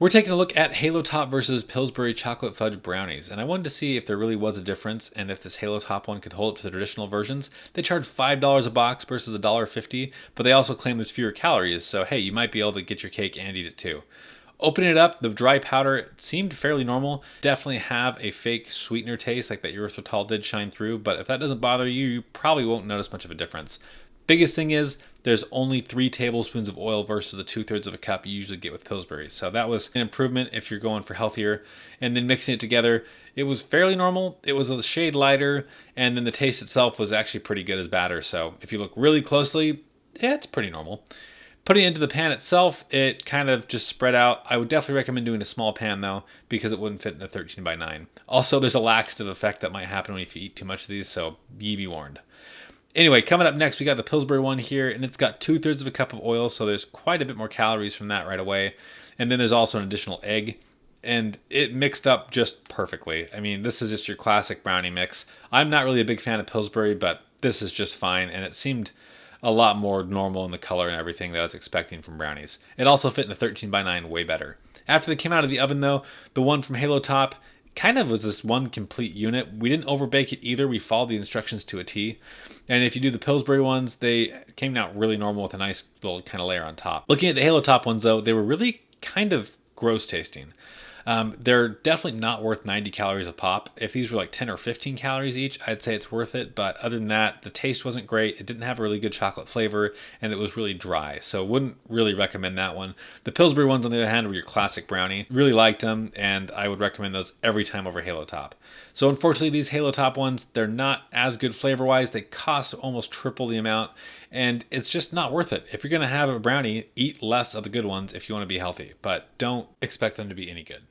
We're taking a look at Halo Top versus Pillsbury Chocolate Fudge Brownies, and I wanted to see if there really was a difference and if this Halo Top one could hold up to the traditional versions. They charge $5 a box versus $1.50, but they also claim there's fewer calories, so hey, you might be able to get your cake and eat it too. Opening it up, the dry powder seemed fairly normal. Definitely have a fake sweetener taste like that erythritol did shine through, but if that doesn't bother you, you probably won't notice much of a difference. Biggest thing is there's only 3 tablespoons of oil versus the 2/3 of a cup you usually get with Pillsbury. So that was an improvement if you're going for healthier. And then mixing it together, it was fairly normal. It was a shade lighter, and then the taste itself was actually pretty good as batter. So if you look really closely, yeah, it's pretty normal. Putting it into the pan itself, it kind of just spread out. I would definitely recommend doing a small pan though, because it wouldn't fit in a 13 by 9. Also, there's a laxative effect that might happen if you eat too much of these, so ye be warned. Anyway, coming up next, we got the Pillsbury one here, and it's got 2/3 of a cup of oil, so there's quite a bit more calories from that right away. And then there's also an additional egg, and it mixed up just perfectly. I mean, this is just your classic brownie mix. I'm not really a big fan of Pillsbury, but this is just fine, and it seemed a lot more normal in the color and everything that I was expecting from brownies. It also fit in a 13 by 9 way better. After they came out of the oven though, the one from Halo Top kind of was this one complete unit. We didn't overbake it either. We followed the instructions to a T. And if you do the Pillsbury ones, they came out really normal with a nice little kind of layer on top. Looking at the Halo Top ones though, they were really kind of gross tasting. They're definitely not worth 90 calories a pop. If these were like 10 or 15 calories each, I'd say it's worth it. But other than that, the taste wasn't great. It didn't have a really good chocolate flavor, and it was really dry. So wouldn't really recommend that one. The Pillsbury ones, on the other hand, were your classic brownie. Really liked them, and I would recommend those every time over Halo Top. So unfortunately, these Halo Top ones, they're not as good flavor-wise. They cost almost triple the amount, and it's just not worth it. If you're going to have a brownie, eat less of the good ones if you want to be healthy, but don't expect them to be any good.